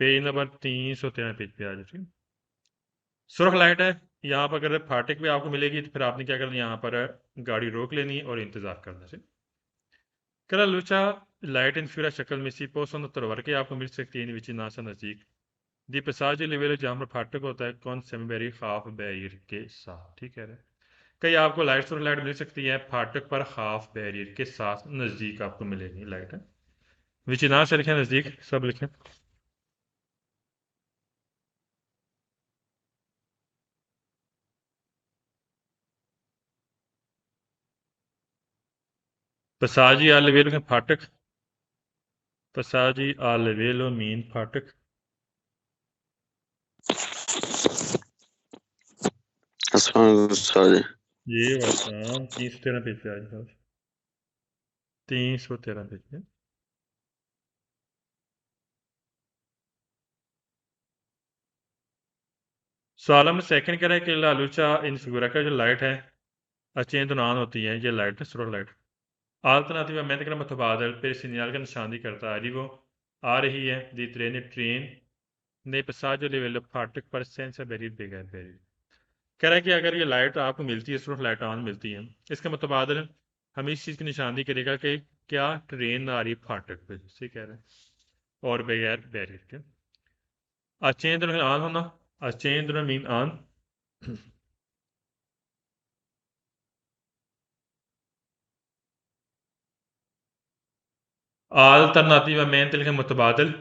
Page number 313 page पे आ जाए। ठीक, सुरख लाइट है यहाँ पर, अगर फाटक पे आपको मिलेगी तो फिर आपने क्या करना, यहाँ पर गाड़ी रोक लेनी है और इंतजार करना है। करा लुचा लाइट इन फिर शक्ल में सी पोसों तरवर के आपको मिल सकती है विच नासा नजदीक दी पसाज लेवल जहाँ पर फाटक होता है कौन सेमीबेरी हाफ बैरियर के साथ। ठीक है, कई आपको लाइट और लाइट मिल सकती है फाटक पर हाफ बैरियर के साथ नजदीक आपको मिलेगी लाइट है। विच ना से लिखें नजदीक, सब लिखें। पसाजी आ लेवल में फाटक, पसाजी आ लेवल मीन फाटक। ये वाला 313 पेज पे आ जाओ, 313 पेज पे। सवाल में सेकंड कह रहा है कि लालूचा इन फिगुरा का जो लाइट है अच्छे दौरान होती है, ये लाइट है सुरख लाइट Alternativamente que मुतबादल per segnal का निशानी करता है वो आ रही है दी ट्रेन ने passaggio livello फाटक पर सेंसर बैरियर बगैर बैरियर। कह रहा है कि अगर ये लाइट आपको मिलती है, सिर्फ लाइट ऑन मिलती है, इसका मुतबादल हम इस चीज़ की निशानी करेगा कि क्या ट्रेन आ रही फाटक पे, से कह रहे हैं, और बगैर बैरियर के। अचेंद्र ऑन होना, अचेंद्र मीन ऑन। Alternativamente लिखें मुतबादल,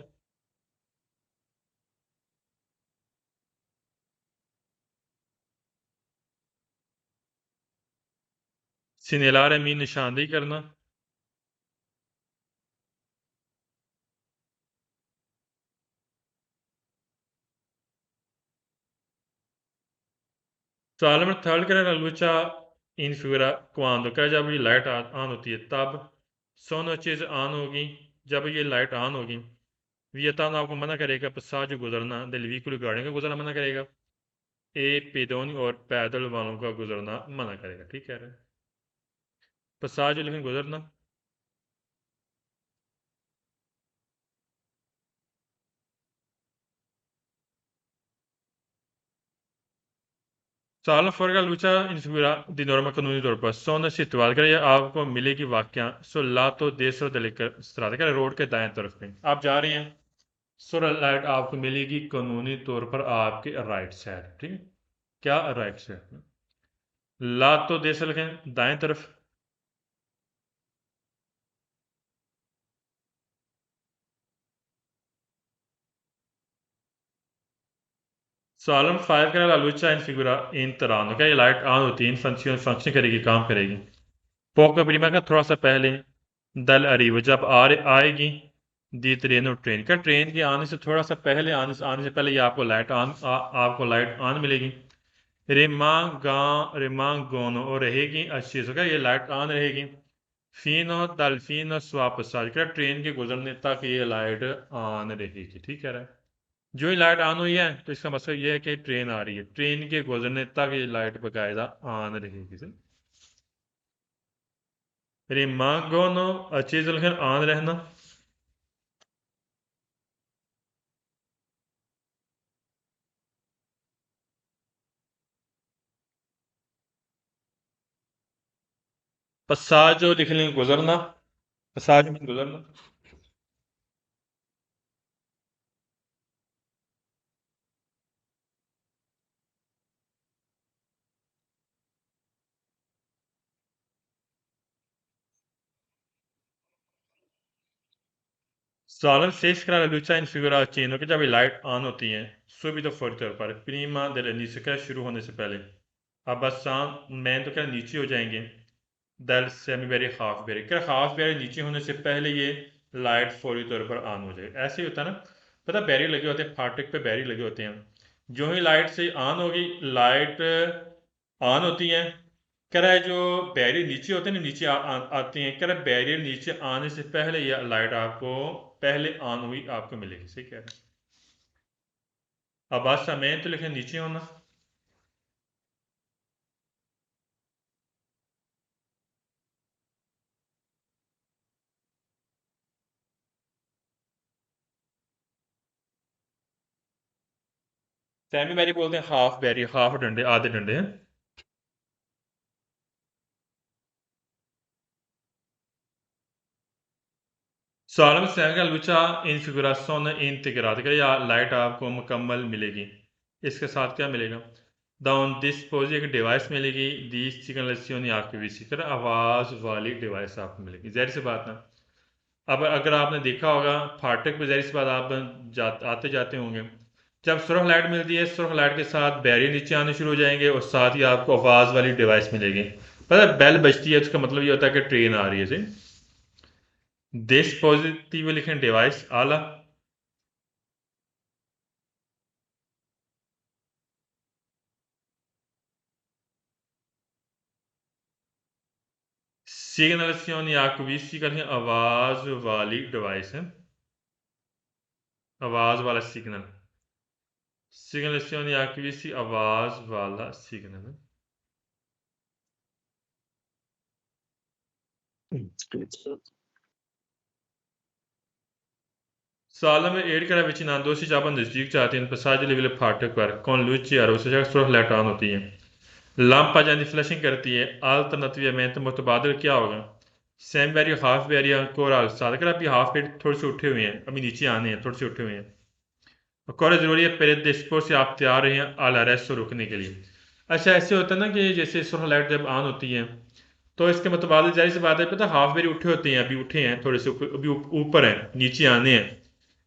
सिनेलार मीन निशानदेही करना, सवाल नंबर थर्ड कह रहा है लुचा इन फिगरा क्वांडो क्या, जब ये लाइट ऑन होती है तब सोनो चीज़ ऑन होगी, जब ये लाइट ऑन होगी वियतान आपको मना करेगा पसाज गुजरना दिल व्हीकल गाड़ियों का गुजरना मना करेगा, ए पेदोनी और पैदल वालों का गुजरना मना करेगा। ठीक कह रहे हैं, पसाज लेकिन गुजरना। सवाल फर्क लुचा इन फिगरा दी नॉर्मा कानूनी तौर पर सोना से इतवाल करें आपको मिलेगी वाक्या सो ला तो देश लेकर स्त्राद कर रोड के दाएं तरफ में आप जा रहे हैं, सो लाइट आपको मिलेगी कानूनी तौर पर आपके राइट साइड। ठीक है, क्या राइट साइड में ला तो देश लिखें दाएं तरफ। सॉलम फायर करेगा लुचा इन फिगुरा इन तरानो क्या, ये लाइट ऑन होती है इन फंक्शन करेगी, काम करेगी पोको प्रीमा का थोड़ा सा पहले दल अरीब जब आएगी दी ट्रेन और ट्रेन का, ट्रेन के आने से थोड़ा सा पहले आने से पहले ये आपको लाइट ऑन आपको लाइट ऑन मिलेगी। रिमांगोनो और रहेगी अच्छी से, ये लाइट ऑन रहेगी फीनो दल फीनो वापस आ जाएगा ट्रेन के गुजरने तक ये लाइट ऑन रहेगी। ठीक है, जो ही लाइट ऑन हुई है तो इसका मतलब ये है कि ट्रेन आ रही है, ट्रेन के गुजरने तक ये लाइट बकायदा ऑन रहेगी। रिमांगोनो अच्छी से ऑन रहना। पसाजो लिख लेंगे गुजरना, पसाजो में गुजरना। सालन शेष करा लुचा इन फिगुरा चेनो के जब ये लाइट ऑन होती है सुबह फौरी तौर पर प्रीमा दिल नीचे शुरू होने से पहले अब बस मैन तो क्या नीचे हो जाएंगे दल सेमी बेरी हाफ बेरी क्या, हाफ बेरी नीचे होने से पहले ये लाइट फौरी तौर पर ऑन हो जाए। ऐसे ही होता है ना, पता बैरी लगे होते हैं फाटक पे, बैरी लगे होते हैं, जो ही लाइट से ऑन होगी लाइट ऑन होती है। कह रहा है जो बैरियर नीचे होते हैं ना, नीचे आते हैं, कह रहा है बैरियर नीचे आने से पहले यह लाइट आपको पहले ऑन हुई आपको मिलेगी। सही कह रहे हैं, अब बात समय तो लिखे नीचे होना। सेमी बैरी बोलते हैं हाफ बैरी, हाफ डंडे, आधे डंडे हैं। Sağlam sergi lucha infigurazione integrata कि या लाइट आपको मुकम्मल मिलेगी। इसके साथ क्या मिलेगा? द ऑन डिस्पोज एक डिवाइस मिलेगी, दी सिग्नलेशन आपकी विजिटर आवाज़ वाली डिवाइस आपको मिलेगी। जाहिर सी बात ना, अब अगर आपने देखा होगा फाटक पे, जाहिर सी बात आप आते जाते होंगे, जब सुरख लाइट मिलती है, सुरख लाइट के साथ बैरियर नीचे आने शुरू हो जाएंगे और साथ ही आपको आवाज़ वाली डिवाइस मिलेगी। पता है बेल बजती है, उसका मतलब ये होता है कि ट्रेन आ रही है जी। डिस्पोजिटिव लिखें डिवाइस आला, सिग्नलेशन या क्विसी करें आवाज वाली डिवाइस है, आवाज वाला सिग्नल, सिग्नलेशन या क्विसी आवाज वाला सिग्नल है। Sağlam ve eğri kara vicino दोषी चापन नजदीक चाहते हैं पसाज लेवल फाटक पर कौन लूची और उसे जगह सुरख लैटान होती है, लंप आ जाती फ्लशिंग करती है। अल्टरनेटिव में तो मुतबादल क्या होगा? सेम बैरी हाफ बैरी कोराल साथ, अगर अभी हाफ बैरी थोड़े से उठे हुए हैं, अभी नीचे आने हैं, थोड़े से उठे हुए हैं, और ज़रूरी है पहले डिस्पोज से आप तैयार हैं आला रेस्ट को रोकने के लिए। अच्छा ऐसे होता है ना कि जैसे सुरख लाइट जब ऑन होती है तो इसके मुतबादिल जाहिर सी बात है, पता हाफ बेरी उठे होते हैं, अभी उठे हैं थोड़े से, अभी ऊपर हैं, नीचे आने हैं।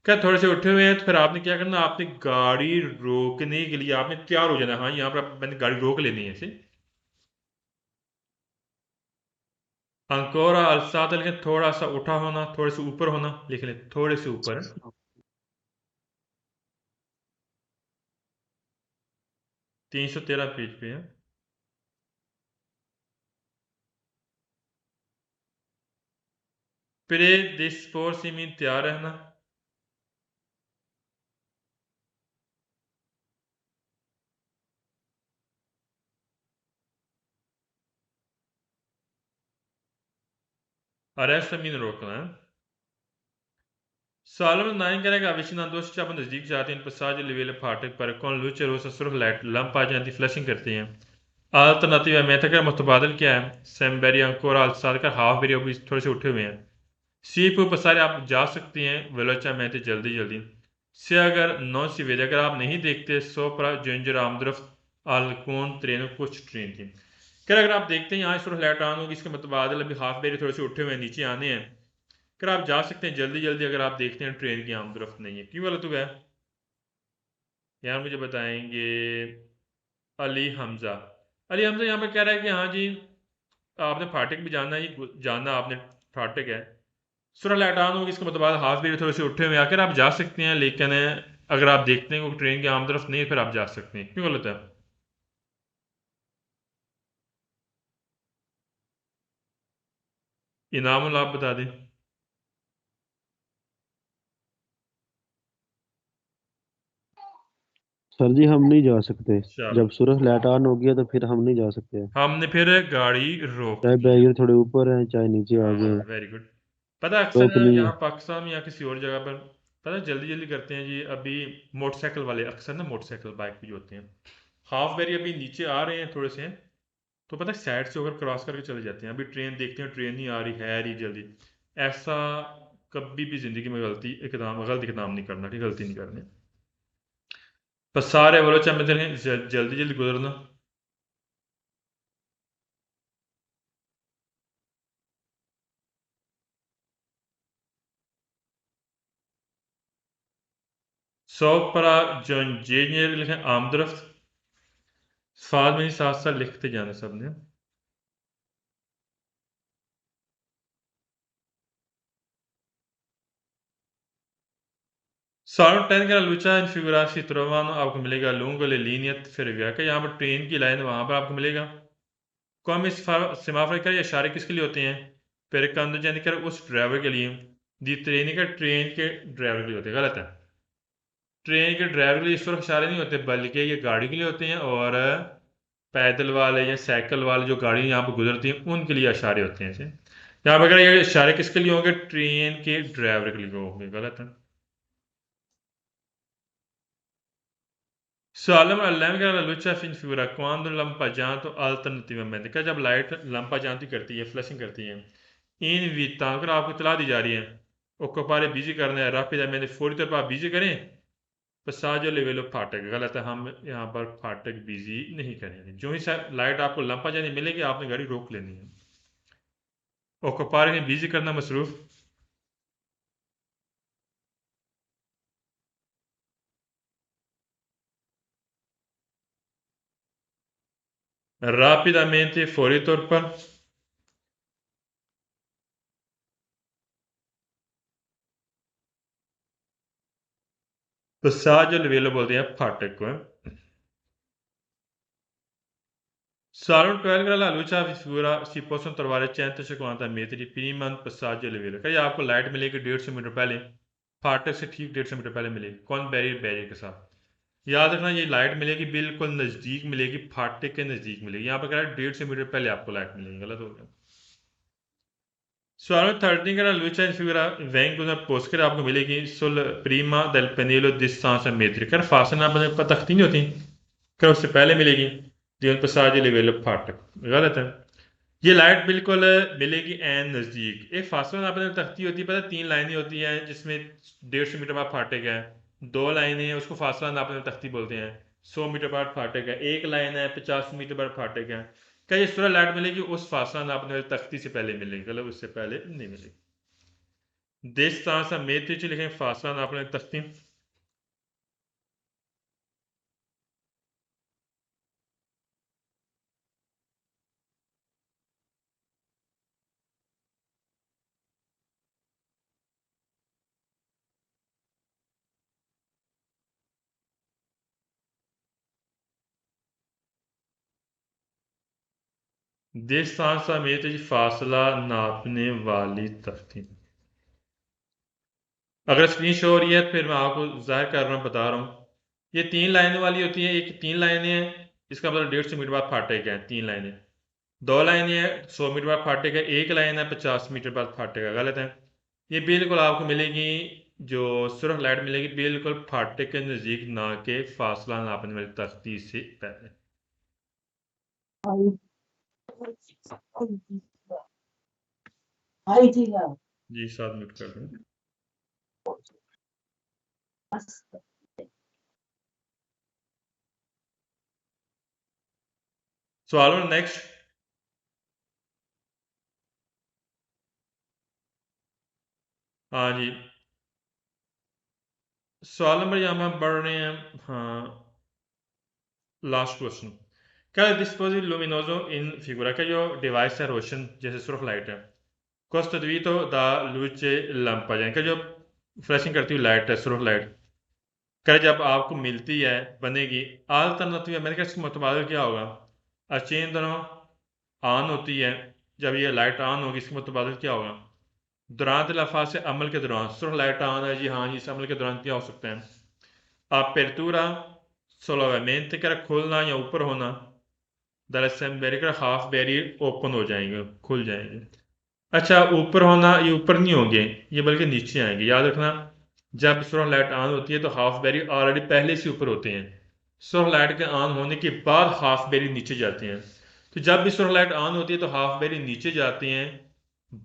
क्या थोड़े से उठे हुए हैं तो फिर आपने क्या करना, आपने गाड़ी रोकने के लिए आपने तैयार हो जाना। हाँ यहाँ पर मैंने गाड़ी रोक लेनी है इसे। अंकोरा अलसात लेकिन थोड़ा सा उठा होना, थोड़े से ऊपर होना, लिख लें थोड़े से ऊपर है। 313 पेज पे है। प्रे में तैयार रहना। अरेस्ट मीन रोकना है। Sağlığın naingere विचिना दोस्त अपन नजदीक जाते हैं पसाज लिवेल फाटक पर कौन लूचे रोसा सुरख लाइट लंप आ जाती फ्लशिंग करते हैं। अल्टरनेटिव मेथड का मुतबादल क्या है? सेम बेरी अंकोर साल का हाफ बेरी अभी थोड़े से उठे हुए हैं। सी पे पसारे आप जा सकते हैं वेलोचा में जल्दी जल्दी से, अगर नौ सी वेद अगर आप नहीं देखते सो पर जेंजर आमदरफ आलकून ट्रेन कुछ ट्रेन थी। अगर आप देखते हैं यहाँ सुरख लाइट ऑन होगी, इसके मुतबादल अभी हाफ बेरी थोड़े से उठे हुए हैं, नीचे आने हैं। अगर आप जा सकते हैं जल्दी जल्दी, अगर आप देखते हैं ट्रेन की आमदरफ्त नहीं है, क्यों गलत हुआ है? यहाँ मुझे बताएंगे अली हमजा। अली हमजा यहाँ पे कह रहा है कि हाँ जी आपने फाटक भी जानना ही जानना, आपने फाटक है सुरह लैटान होगी, इसका मतलब हाफ भी थोड़े से उठे हुए आकर आप जा सकते हैं, लेकिन अगर आप देखते हैं कि ट्रेन की आमदरफ नहीं है फिर आप जा सकते हैं, क्यों गलत है? इनामुल आप बता दें। सर जी हम नहीं जा सकते, चलो जब सुरख लाइट ऑन हो गया तो फिर हम नहीं जा सकते, हमने फिर गाड़ी रोक चाहे दिया। बैरियर थोड़े ऊपर है चाहे नीचे आ हाँ गए, वेरी गुड। पता है अक्सर रोकनी है। यहाँ पाकिस्तान में या किसी और जगह पर पता है जल्दी जल्दी करते हैं जी, अभी मोटरसाइकिल वाले अक्सर ना मोटरसाइकिल बाइक पे जो होते हैं हाफ वेरी अभी नीचे आ रहे हैं थोड़े से, तो पता है साइड से होकर क्रॉस करके चले जाते हैं। अभी ट्रेन देखते हैं ट्रेन नहीं आ रही है रही जल्दी, ऐसा कभी भी जिंदगी में गलती इकदाम नहीं करना, ठीक गलती नहीं करनी। बस सारे बोलो चाहे मैं जल्दी जल्दी गुजरना। सौ पर इंजीनियर लिखें आमदरफ्त, साथ में ही साथ साथ लिखते जाना सबने। Sarò tecnica luce figurarsi trovano आपको मिलेगा lungo le linee ferroviarie, यहाँ पर ट्रेन की लाइन वहाँ पर आपको मिलेगा। कौन इस सेमाफोर का ये इशारे किसके लिए होते हैं? पेरिकंद यानी उस ड्राइवर के लिए, दी ट्रेन का ट्रेन के ड्राइवर के लिए होते हैं, गलत है। ट्रेन के ड्राइवर के लिए इस वक्त इशारे नहीं होते बल्कि ये गाड़ी के लिए होते हैं, और पैदल वाले या साइकिल वाले जो गाड़ी यहाँ पर गुजरती हैं उनके लिए इशारे होते हैं ऐसे। यहाँ पर अगर ये इशारे किसके लिए होंगे? ट्रेन के ड्राइवर के लिए होंगे, गलत है। Sağlam all'epoca la luce figura quando il lampeggiato alternativamente क्या जब लाइट lampeggianti करती है फ्लैशिंग करती है इन वित्तांक अगर आपको इतला दी जा रही है occupare बिजी करना है rapidamente फौरी तौर पर आप बिजी करें passaggio livello फाटक गलत है हम यहाँ पर फाटक बिजी नहीं करेंगे जो ही लाइट आपको lampeggianti मिलेगी आपने गाड़ी रोक लेनी है occupare में बिजी करना मसरूफ rapidamente फौरी तौर पर passaggio livello बोलते हैं फाटक को Salon 12 la luce figura si possono trovare 150 metri prima del passaggio a livello क्या ये आपको लाइट मिलेगी 150 मीटर पहले फाटक से ठीक 150 मीटर पहले मिलेगी कौन बैरियर के साथ याद रखना ये लाइट मिलेगी बिल्कुल नज़दीक मिलेगी फाटक के नज़दीक मिलेगी यहाँ पर कह रहा है 150 मीटर पहले आपको लाइट मिलेगी गलत हो गया Sulla tardinga la luce figura vengono post आपको मिलेगी sul prima del pannello distanza metri कर फासला अपने पर तख्ती नहीं होती कर उससे पहले मिलेगी जीवन प्रसाद लेवल फाटक गलत है ये लाइट बिल्कुल मिलेगी एन नज़दीक एक फासला आपने तख्ती होती है पता 3 लाइनें होती हैं जिसमें 150 मीटर बाद फाटक है 2 लाइनें हैं उसको फासला नापने तख्ती बोलते हैं 100 मीटर बाद फाटक है एक लाइन है 50 मीटर बाद फाटक है क्या ये सूरह लाइट मिलेगी उस फासला नापने वाली तख्ती से पहले मिलेगी मतलब उससे पहले नहीं मिलेगी distanza metrici लिखें फासला नापने वाली तख्ती distanza metrici फासला नापने वाली तख्ती अगर स्क्रीन शो हो रही है फिर मैं आपको जाहिर कर रहा हूँ बता रहा हूँ ये 3 लाइनें वाली होती हैं एक 3 लाइनें हैं इसका मतलब 150 मीटर बाद फाटक है 3 लाइनें 2 लाइनें हैं 100 मीटर बाद फाटक है एक लाइन है 50 मीटर बाद फाटक है गलत है ये बिल्कुल आपको मिलेगी जो सुरख लाइट मिलेगी बिल्कुल फाटक के नज़दीक ना के फासला नापने वाली तख्ती से पहले जी 7 मिनट कर दूँ सवाल नेक्स्ट हाँ जी सवाल नंबर यहाँ हम पढ़ रहे हैं हाँ लास्ट क्वेश्चन क्या dispositivo luminoso in figura का जो डिवाइस है रोशन जैसे सुरख लाइट है costituito da luce lampada का जो फ्लैशिंग करती हुई लाइट है सुरख लाइट क्या जब आपको मिलती है बनेगी अल्टरनेटिव मैंने कहा इसका मुतबादिल क्या होगा अचेन दोनों ऑन होती है जब ये लाइट ऑन होगी इसका मुतबादिल क्या होगा दुरान लफा से अमल के दौरान सुरख लाइट ऑन है जी हाँ जी इस अमल के दौरान क्या हो सकते हैं apertura solamente का खोलना या ऊपर होना दरअसल बैरियर हाफ बैरियर ओपन हो जाएंगे खुल जाएंगे अच्छा ऊपर होना ये ऊपर नहीं होंगे ये बल्कि नीचे आएंगे याद रखना जब सुरख लाइट ऑन होती है तो हाफ बैरियर ऑलरेडी पहले से ऊपर होते हैं सुरख लाइट के ऑन होने के बाद हाफ बैरियर नीचे जाते हैं तो जब भी सुरख लाइट ऑन होती है तो हाफ बैरियर नीचे जाते हैं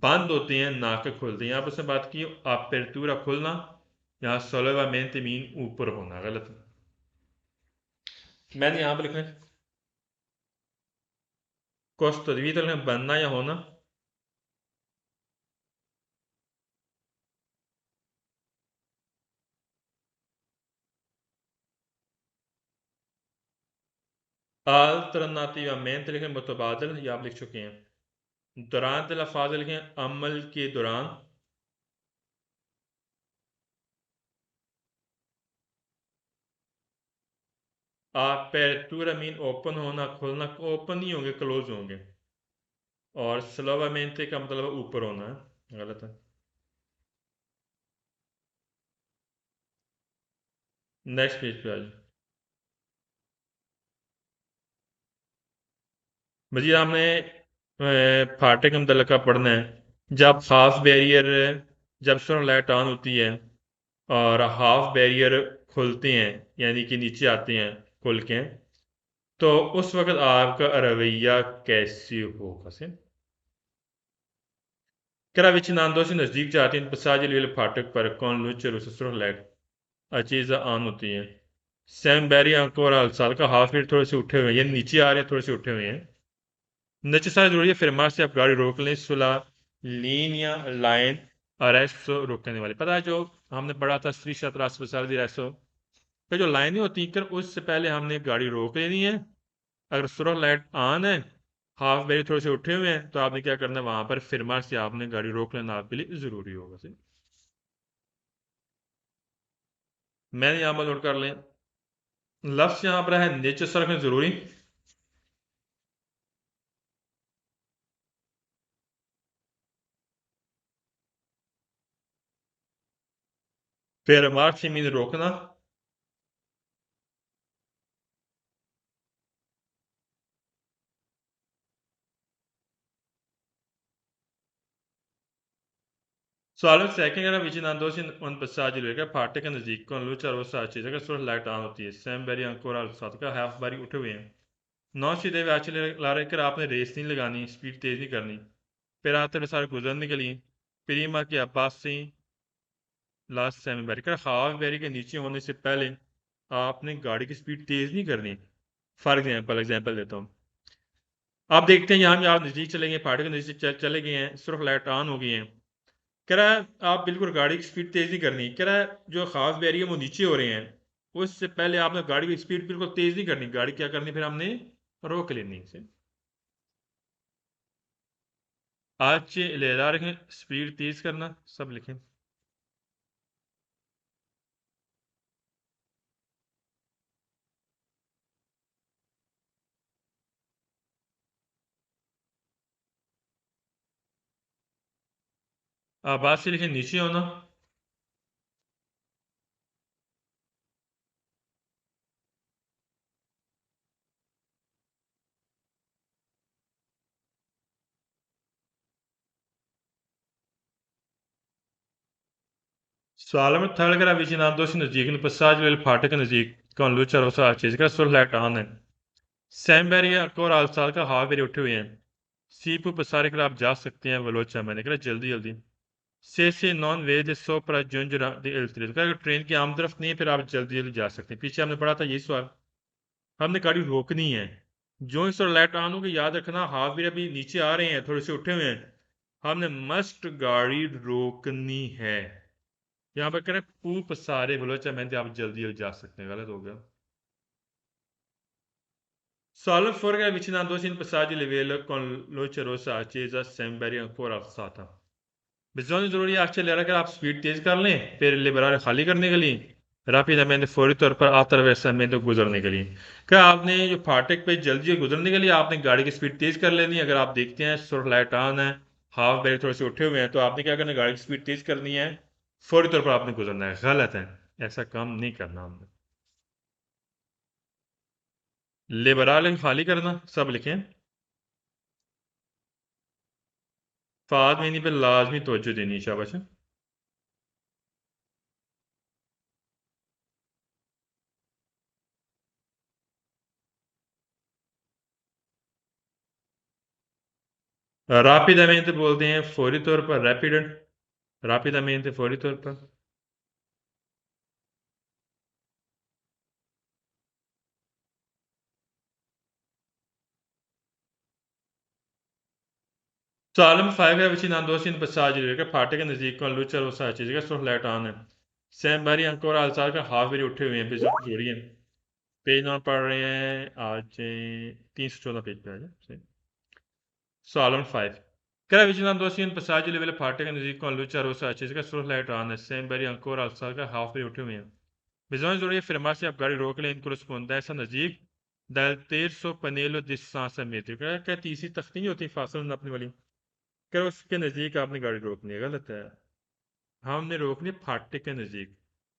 बंद होते हैं ना के खुलते हैं यहाँ पर उसने बात की apertura खुलना यहाँ solamente मीन ऊपर होना गलत मैंने यहाँ पर लिखना costituito लिखना बनना या होना alternativamente लिखें मुतबादल ये आप लिख चुके हैं durante la fase लिखें अमल के दौरान apertura मीन ओपन होना खुलना ओपन नहीं होंगे क्लोज होंगे और solamente का मतलब ऊपर होना है गलत है नेक्स्ट पेज पे आ जाए मजीद हमने फाटक का मुतल्लिक़ा पढ़ना है जब हाफ बैरियर जब सुरख लाइट ऑन होती है और हाफ बैरियर खुलते हैं यानी कि नीचे आते हैं खुल के, तो उस वक्त आपका रवैया कैसे होगा से करा विचिनांदो से नज़दीक जाती हैं पसाजी लील फाटक पर कौन लुचर उसे सुरख लाइट अचीज़ा आन होती है। सैम बैरी आपको और साल का हाफ मिनट थोड़े से उठे हुए हैं, ये नीचे आ रहे हैं, थोड़े से उठे हुए हैं। नीचे सारा जरूरी है, फिर मार से आप गाड़ी रोक लें, सुला लीन या लाइन अरेस्ट रोकने वाले, पता है जो हमने पढ़ा था श्री शतरास रेसो तो जो लाइनें होती हैं उससे पहले हमने गाड़ी रोक लेनी है। अगर सुरख लाइट ऑन है, हाफ बैरी थोड़े से उठे हुए हैं, तो आपने क्या करना है, वहां पर फिर मार से आपने गाड़ी रोक लेना आपके लिए जरूरी होगा। मैंने यहाँ पर नोट कर लें, लफ्ज यहाँ पर है नीचे सड़क में जरूरी, फिर मार्च से मीन रोकना, Sağlık sakin yana vicinandosin un passaggi lega फाटक के नजदीक कौन लूचा रोसा अच्छी जगह सुरह लाइट ऑन होती है। सैम बैरी अंकोरा साथ का हाफ बारी उठे हुए हैं। नौ सीधे वे आचले ला रहे कर आपने रेस नहीं लगानी, स्पीड तेज नहीं करनी, फिर आते हुए सारे गुजरने के लिए प्रीमा के अब्बास से लास्ट सैम बैरी कर हाफ बैरी के नीचे होने से पहले आपने गाड़ी की स्पीड तेज नहीं करनी। फॉर एग्जाम्पल देता हूँ, आप देखते हैं यहाँ आप नजदीक चले गए, फाटक के नजदीक चले गए हैं, सुरख लाइट ऑन हो गई है, कह रहा है आप बिल्कुल गाड़ी की स्पीड तेज नहीं करनी, कह रहा है जो खास बैरियर वो नीचे हो रहे हैं, उससे पहले आपने गाड़ी की स्पीड बिल्कुल तेज नहीं करनी, गाड़ी क्या करनी फिर हमने रोक लेनी से। आज लेला रखें, स्पीड तेज करना सब लिखें। आवाज से लिखें नीचे होना। सवाल में थर्ड करा विचिनांदो से नजदीक ने पसाज वेल फाटक के नजदीक कौन लूचा रोसा चीज का सुर लाइट ऑन है। सैम बैरी और आलसाल का हाफ बेरी उठे हुए हैं। सीपू पसारे कर आप जा सकते हैं, वलोचा मैंने कहा जल्दी जल्दी से नॉन वेज सोपरा जुंजरा द इल्तरिस का, अगर ट्रेन की आम तरफ नहीं है फिर आप जल्दी जल्दी जा सकते हैं। पीछे हमने पढ़ा था यही सवाल, हमने गाड़ी रोकनी है, जो इस और लाइट ऑन होगी याद रखना, हाफ भी अभी नीचे आ रहे हैं, थोड़े से उठे हुए हैं, हमने मस्ट गाड़ी रोकनी है। यहाँ पर करें पूप सारे बलोचा मैं आप जल्दी जल्दी जा सकते हैं, गलत हो गया। Sağlık fuori avvicinandosi in passaggi livello con luce rossa accesa sembri ancora alzata। Bijon जरूरी है आपसे ले रहा है, अगर आप स्पीड तेज कर लें फिर लिबराल खाली करने के लिए रापिडamente फौरी तौर पर attraversamento गुजरने के लिए, क्या आपने जो फाटक पे जल्दी गुजरने के लिए आपने गाड़ी की स्पीड तेज कर लेनी है। अगर आप देखते हैं सुरख लाइट ऑन है, हाफ बैरियर थोड़े से उठे हुए हैं, तो आपने क्या करना है, गाड़ी की स्पीड तेज करनी है, फौरी तौर पर आपने गुजरना है। गलत है, ऐसा काम नहीं करना हमने। लिबराल खाली करना सब लिखें। फाद में नहीं पे लाजमी तवज्जो देनी, शाबाश। रापिडamente बोलते हैं फौरी तौर पर, रैपिड, रापिडamente फौरी तौर पर। Salem Faive avvicinandosi in passaggio che फाटक के नजदीक कौन लुचा रोसा चीज का सुरख लाइट ऑन है। सैम बारी अंकोर आलसाल का हाफ बेरी उठे हुए हैं, जोड़ी है। पेज नंबर पढ़ रहे हैं आज 314 पेज पे आज Salem 5 che avvicinandosi in passaggio livello फाटक के नजदीक कौन लुचा रोसा चीज का सुरख लाइट ऑन है। सैम बारी अंकोर आलसाल का हाफ बेरी उठे हुए हैं। Bisogna जरूरी है फिर से आप गाड़ी रोक लें, इनको corrispondenza नज़दीक dal terzo pannello di distanza metrica, क्या तीसरी तख्ती नहीं होती फासला नापने वाली, क्या उसके नज़दीक आपने गाड़ी रोकनी है। गलत है, हमने रोकनी है फाटक के नज़दीक,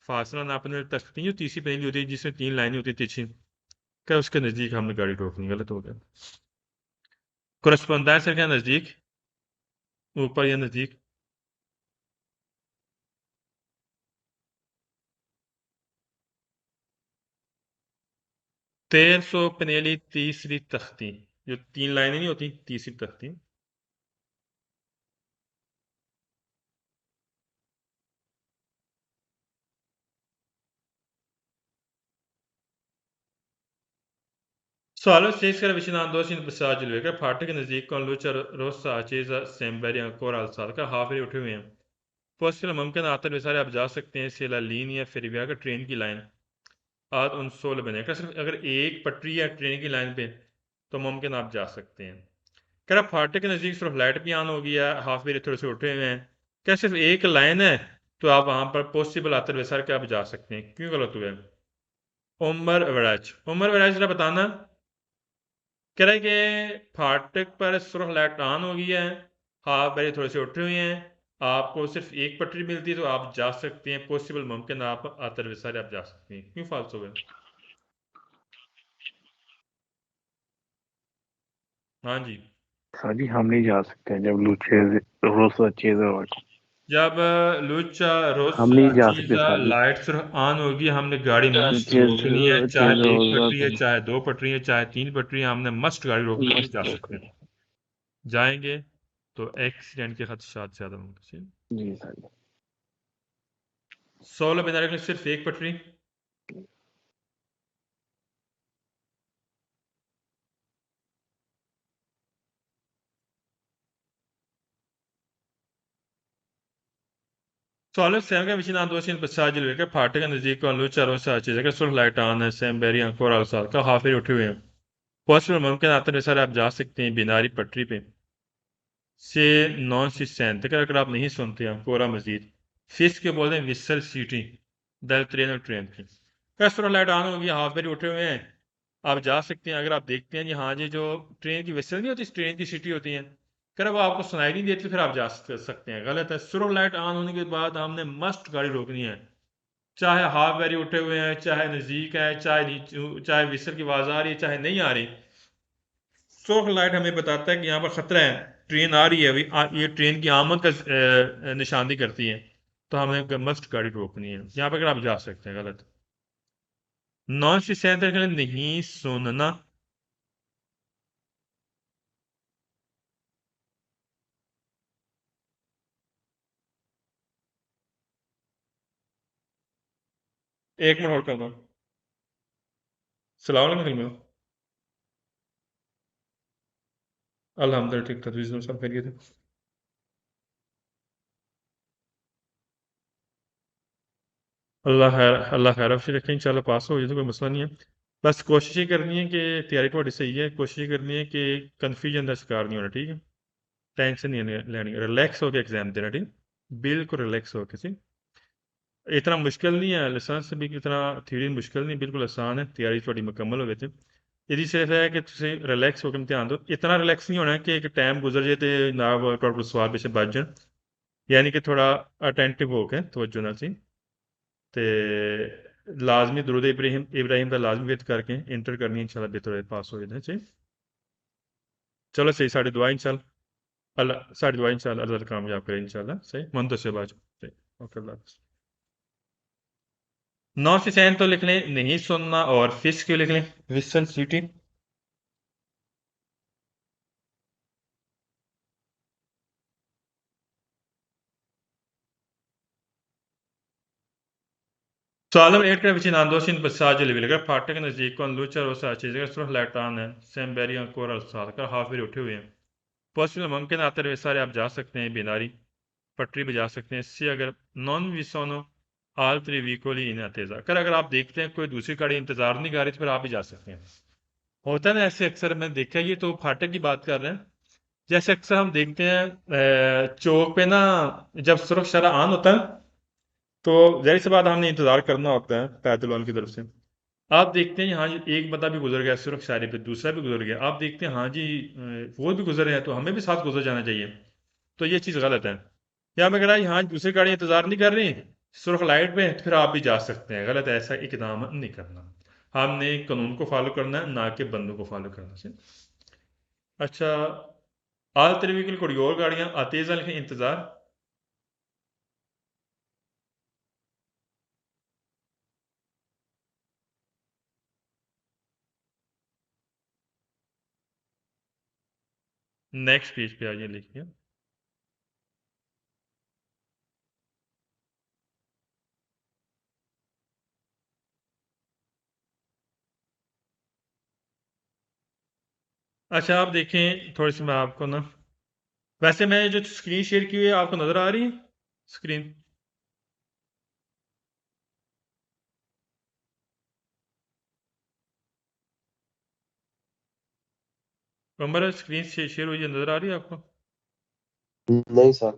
फासला नापने वाली तख्ती जो तीसरी पहली होती है जिसमें 3 लाइनें होती है तिरछी, क्या उसके नज़दीक हमने गाड़ी रोकनी है। गलत हो गया। corrispondenza क्या नज़दीक, ऊपर या नज़दीक। 1300 पनेली तीसरी तख्ती, जो 3 लाइनें नहीं होती, तीसरी तख्ती। Sağlık sesler vicinandosi in passaggio che parte che nel con luce rossa accesa sembra ancora alzata का हाफ ही उठे हुए हैं। पॉसिबल मुमकिन आतर वे सारे आप जा सकते हैं सेला लीन या फेरिबिया का ट्रेन की लाइन आज 16 बने का सिर्फ अगर एक पटरी है ट्रेन की लाइन पे तो मुमकिन आप जा सकते हैं। कह रहा फाटक के नज़दीक सिर्फ लाइट भी ऑन हो गया, हाफ वे थोड़े से उठे हुए हैं। क्या सिर्फ एक लाइन है तो आप वहाँ पर पॉसिबल आतर वे सारे के आप जा सकते हैं, क्यों गलत हुआ है? उमर वराज जरा बताना। कह रहा है कि फाटक पर सुरख लाइट ऑन हो गई है, हाफ बैरी थोड़े से उठे हुए हैं, आपको सिर्फ एक पटरी मिलती है तो आप जा सकते हैं, पॉसिबल मुमकिन आप आतर विसारे आप जा सकते हैं, क्यों फाल्स हो गए? हाँ जी। हाँ जी, हम नहीं जा सकते जब लूचे रोसा चेजा हो। जब लुचा हम रोसा नहीं जा सकते चीजा सर जी। लाइट सिर्फ ऑन होगी, हमने गाड़ी मस्ट रोकनी है, चेजा चाहे चेजा एक होगा पटरी है, चाहे 2 पटरी है, चाहे 3 पटरी है, हमने मस्ट गाड़ी रोकनी है, जा सकते हैं। जाएंगे तो एक्सीडेंट के खदशात ज्यादा होंगे। जी सर। 16 बिना के लिए सिर्फ एक पटरी। Solo sempre avvicinando in passaggio che parte che nज़दीक con luce rossa accesa che sul light on है सैमबेरी अंकोर अलसाद का हाफिर उठे हुए हैं। पॉसिबल मुमकिन आते हैं सर आप जा सकते हैं बिनारी पटरी पे से नॉन सिस्टेंट तक अगर आप नहीं सुनते हैं कोरा मजीद फिस के बोलते हैं विसल सीटी दल ट्रेन और ट्रेन की कस्टमर लाइट ऑन होगी, हाफ बेरी उठे हुए हैं, आप जा सकते हैं। अगर आप देखते हैं जी हाँ जी जो ट्रेन की विसल नहीं होती, ट्रेन की सीटी होती है, कर वो आपको सुनाई नहीं देती, फिर आप जा सकते हैं, गलत है। सुरख लाइट ऑन होने के बाद हमने मस्ट गाड़ी रोकनी है, चाहे हाफ बैरी उठे हुए हैं, चाहे नज़दीक है, चाहे नीचे, चाहे विसल की आवाज़ आ रही है, चाहे नहीं आ रही। सुरख लाइट हमें बताता है कि यहाँ पर ख़तरा है, ट्रेन आ रही है, अभी ये ट्रेन की आमद का निशानी करती है, तो हमें मस्ट गाड़ी रोकनी है। यहाँ पर अगर आप जा सकते हैं, गलत। नॉन स्टैंडर्ड के लिए नहीं सुनना। एक मिनट होल्ड करना। सलाम अलैकुम। अल्हम्दुलिल्लाह ठीक था, तुझे सब करिए थे। अल्लाह खैर से रखें, इंशाल्लाह पास हो जाए तो कोई मसला नहीं है। बस कोशिश ही करनी है कि तैयारी थोड़ी सही है, कोशिश करनी है कि कन्फ्यूजन का शिकार नहीं होना, ठीक है? टेंशन नहीं लेनी, रिलैक्स होकर एग्जाम देना, ठीक? बिल्कुल रिलैक्स होकर सी। इतना मुश्किल नहीं है, लाइसेंस भी इतना थ्योरी मुश्किल नहीं, बिल्कुल आसान है, तैयारी थोड़ी मुकम्मल हो गई थी। यदि सिर्फ है कि तुम रिलैक्स होकर इम्तिहान दो, इतना रिलैक्स नहीं होना है कि एक टाइम गुजर जाए तो ना वो सवाल पीछे बच जाए, यानी कि थोड़ा अटेंटिव होकर तवज्जो ना सी ते लाजमी दुरूद इब्राहिम इब्राहिम का लाजमी वेद करके इंटर करनी इंशाल्लाह बेहतर पास हो जाए। चलो सही, साड़ी दुआ इंशाल्लाह अल्लाह, साड़ी दुआ इंशाल्लाह अल्लाह कामयाब करे इंशाल्लाह। सही मन तो से बाजू सही। ओके अल्लाह हाफ़िज़। नौ से सैन तो लिख लें, नहीं सुनना, और फिश क्यों लिख लें, whistle city. Sağlam aircraft için Andos'un passaggio livelga फाटक के नज़दीक con luce rossa accesa सुरख लाइट ऑन है सैमबेरी अंकोर अलसाद का हाफिर उठे हुए हैं। पॉसिबल मुमकिन आते हुए सारे आप जा सकते हैं बिनारी पटरी पे जा सकते हैं, इससे अगर नॉन विसोनो आल 3 वीकोली इन अतेजा कर अगर आप देखते हैं कोई दूसरी गाड़ी इंतजार नहीं कर रही तो फिर आप भी जा सकते हैं। होता है ना ऐसे, अक्सर मैंने देखा है, ये तो फाटक की बात कर रहे हैं। जैसे अक्सर हम देखते हैं चौक पे ना, जब सुरख शरा ऑन होता है तो ज़ाहिर सी बात हमने इंतज़ार करना होता है पैदल वालों की तरफ से। आप देखते हैं हाँ जी एक बंदा भी गुजर गया सुरख शायरी पे, दूसरा भी गुजर गया, आप देखते हैं हाँ जी वो भी गुजर रहे हैं तो हमें भी साथ गुजर जाना चाहिए, तो ये चीज़ गलत है। या मैं कह रहा यहाँ दूसरी गाड़ी इंतज़ार नहीं कर रही सुरख लाइट पे, फिर आप भी जा सकते हैं, गलत है, ऐसा इकदाम नहीं करना। हमने कानून को फॉलो करना है, ना कि बंदों को फॉलो करना चाहिए। अच्छा, आल तरीके कोई और गाड़ियाँ आतेज़ा लिखें इंतज़ार। नेक्स्ट पेज पे आइए, लिखिए। अच्छा आप देखें थोड़ी सी, मैं आपको ना, वैसे मैं जो स्क्रीन शेयर की हुई है आपको नजर आ रही है स्क्रीन? कमर स्क्रीन शेयर हुई है, नजर आ रही है आपको? नहीं सर,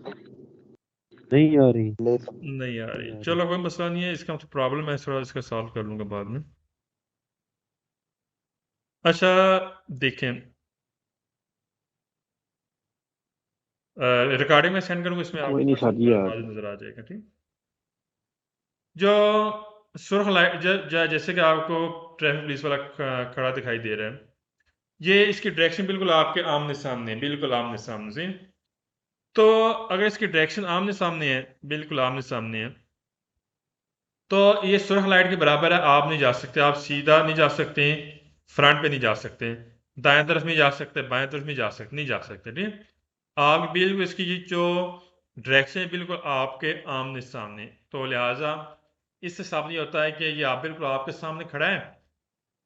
नहीं आ रही। नहीं सर। नहीं आ रही, नहीं आ रही। चलो कोई मसला नहीं है, इसका तो प्रॉब्लम है, थोड़ा इसका सॉल्व कर लूंगा बाद में। अच्छा देखें, रिकॉर्डिंग में सेंड करूंगा, इसमें कोई आपको नहीं थोड़ा सर जी, सा आ वाज़ेह रही। नजर आ जाएगा, ठीक। जो सुर्ख लाइट जैसे कि आपको ट्रैफिक पुलिस वाला खड़ा दिखाई दे रहा है, ये इसकी डायरेक्शन बिल्कुल आपके आमने सामने है, बिल्कुल आमने सामने से। तो अगर इसकी डायरेक्शन आमने सामने है, बिल्कुल आमने सामने है, तो ये सुरख लाइट के बराबर है, आप नहीं जा सकते, आप सीधा नहीं जा सकते, फ्रंट पे नहीं जा सकते, दाएं तरफ नहीं जा सकते, बाएं तरफ नहीं जा सकते, नहीं जा सकते, ठीक है। आप बिल्कुल इसकी ये जो डायरेक्शन है बिल्कुल आपके आमने सामने, तो लिहाजा इससे साबित ये होता है कि ये आप बिल्कुल आपके सामने खड़ा है,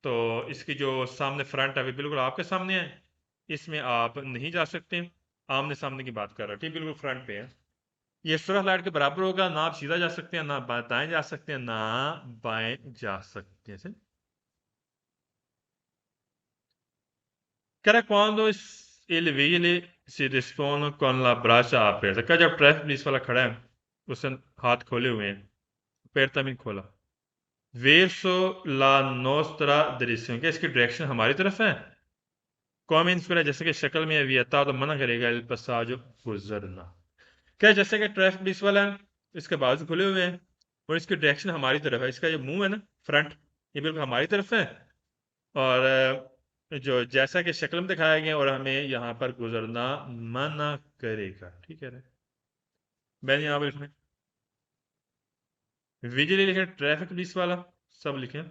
तो इसकी जो सामने फ्रंट है वो बिल्कुल आपके सामने है, इसमें आप नहीं जा सकते। आमने सामने की बात कर रहा है, ठीक, बिल्कुल फ्रंट पे है। ये सुरख लाइट के बराबर होगा, ना आप सीधा जा सकते हैं, ना दाएं जा सकते हैं, ना बाएं जा सकते हैं। Cara, quando ele veio, ele se dispone con la braccia aperta, जब ट्रैफिक पुलिस वाला खड़ा है, उसने हाथ खोले हुए हैं, पैर तमीन खोला, verso la nostra direzione, क्या इसकी डायरेक्शन हमारी तरफ है? कौम इंस्पिरा, जैसे कि शक्ल में वियता तो मना करेगा इल पसाजो गुजरना, क्या जैसे कि ट्रैफिक पुलिस वाला है, इसके बाजू खुले हुए हैं और इसकी डायरेक्शन हमारी तरफ है, इसका जो मुंह है ना फ्रंट, ये बिल्कुल हमारी तरफ है, और जो जैसा कि शक्ल में दिखाया गया, और हमें यहाँ पर गुजरना मना करेगा, ठीक है। मैंने यहाँ पर लिखा विजिली लिखे, ट्रैफिक पुलिस वाला, सब लिखे।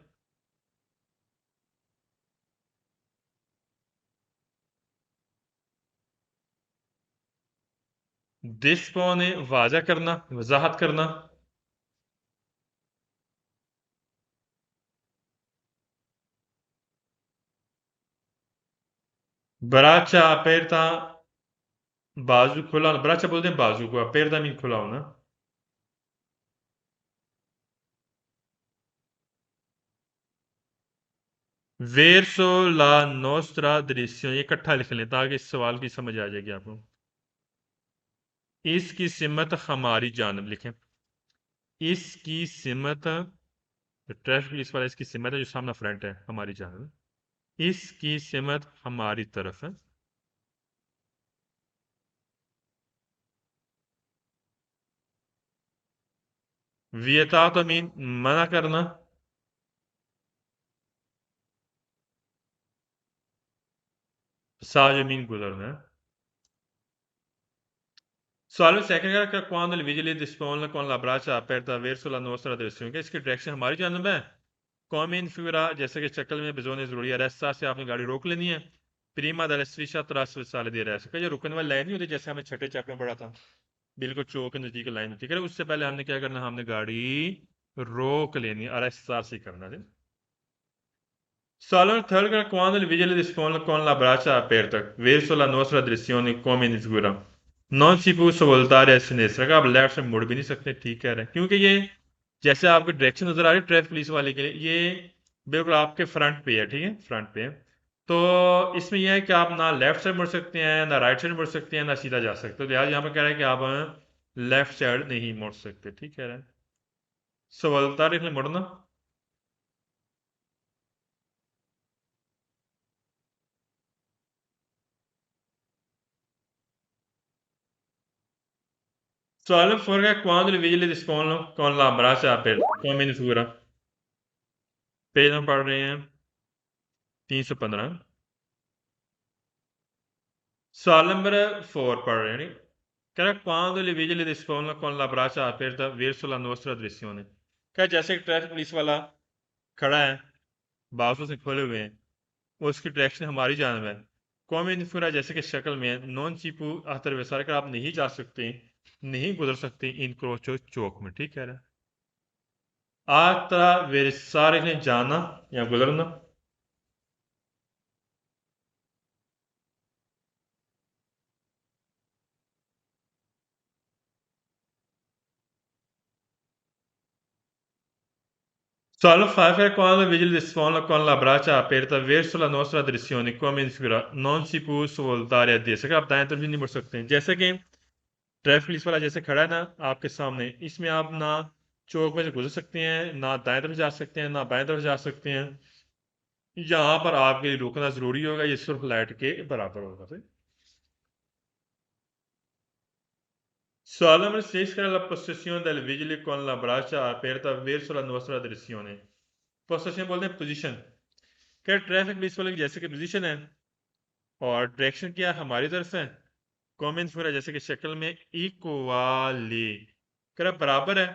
डिस्पोने वाजा करना, वजाहत करना, ब्राचा aperta, बाजू खुला, ब्राचा बोलते हैं बाजू को, aperta मीन खुला होना। verso la nostra direzione, ये इकट्ठा लिख लें ताकि इस सवाल की समझ आ जाएगी आपको। इसकी सिमत हमारी जानब लिखें, इसकी सिमत, ट्रैफिक पुलिस वाला इसकी सिमत है, जो सामने फ्रंट है हमारी जानब, इसकी सिमत हमारी तरफ है। वियता तो मीन मना करना, साज मीन गुजरना है। Salve tecnica quando il vigile dispone con la braccia aperta verso la nostra direzione, कि इसकी डायरेक्शन हमारी जानब है। कॉमिन फिगरा, जैसे कि शक्ल में बिजोने जरूरी है, रेस्ता से आपने गाड़ी रोक लेनी है। प्रीमा दलस्विशा त्रास साल दे रहा है, ये रुकने वाली लाइन नहीं होती, जैसे हमें छठे चैप्टर में पढ़ा था, बिल्कुल चौक के नजदीक लाइन होती है, उससे पहले हमने क्या करना, हमने गाड़ी रोक लेनी, अरेस्ता से करना है। Salve tecnica quando il vigile dispone con la braccia aperta verso la nostra direzione come in figura, non si può voltare a sinistra, का आप लेफ्ट से मुड़ भी नहीं सकते, ठीक कह रहे हैं, क्योंकि ये जैसे आपको डायरेक्शन नजर आ रही है ट्रैफिक पुलिस वाले के लिए, ये बिल्कुल आपके फ्रंट पे है, ठीक है, फ्रंट पे है। तो इसमें यह है कि आप ना लेफ्ट साइड मुड़ सकते हैं, ना राइट साइड मुड़ सकते हैं, ना सीधा जा सकते हो, लिहाजा यहाँ पर कह रहे हैं कि आप लेफ्ट साइड नहीं मुड़ सकते, ठीक कह रहे हैं। सवालता लिखने मुड़ना, Salve fuori quando il vigile dispone con la braccia aperta, come in figura, page हम पढ़ रहे हैं 315, सवाल नंबर 4 पढ़ रहे हैं, नहीं? कह रहा quando il vigile dispone con la braccia aperta verso la nostra direzione, क्या जैसे ट्रैफिक पुलिस वाला खड़ा है, बाजू से खोले हुए हैं, उसकी डायरेक्शन हमारी जानब है, कौमी फुरा जैसे कि शक्ल में नॉन चीपू आतर वसार कर आप नहीं जा सकते, नहीं गुजर सकते इन क्रोचो चौक में, ठीक है। आज तरह वे सारे ने जाना या गुजरना। Solo fare quando vigili di suono con la braccia aperta verso la nostra direzione come in figura non si può svoltare a destra अगर आप दाएं तरफ भी नहीं मुड़ सकते हैं, जैसे कि ट्रैफिक पुलिस वाला जैसे खड़ा है ना आपके सामने, इसमें आप ना चौक में से गुजर सकते हैं, ना दाएं तरफ जा सकते हैं, ना बाएं तरफ जा सकते हैं। यहाँ पर आपके लिए रुकना जरूरी होगा, ये सिर्फ लाइट के बराबर होगा। सही। Solamente si ischera la possessione del vigile con la braccia aperta verso la nostra direzione। Possession बोलते हैं पोजीशन। क्या ट्रैफिक पुलिस वाले की जैसे कि पोजीशन है और डायरेक्शन क्या हमारी तरफ है, कॉमेंट्स वगैरह जैसे कि शक्ल में इक्वाली कर बराबर है।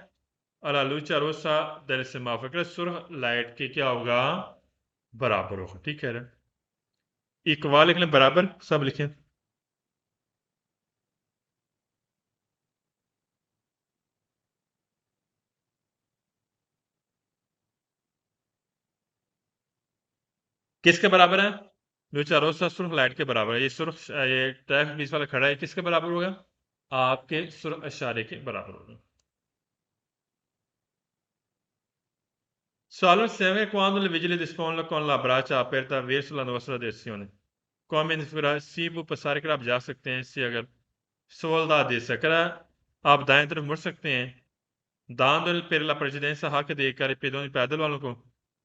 अला लूचा रोसा दल से माफ कर सुरह लाइट के क्या होगा, बराबर होगा, ठीक है। इक्वाल लिख लें, बराबर सब लिखें। किसके बराबर है, लूचा रोसा सुरख लाइट के बराबर है। ये सुरख ये ट्रैफिक पुलिस वाला खड़ा है, किसके बराबर होगा, आपके सुरख इशारे के बराबर होगा। Solo serve quando le vigili dispongono con la braccia aperta verso la nostra direzione। come in figura si può passare कर आप जा सकते हैं, इससे अगर सोल्दा दे सकरा आप दाएं तरफ मुड़ सकते हैं। दांदल per la precedenza हक देकर pedoni पैदल वालों को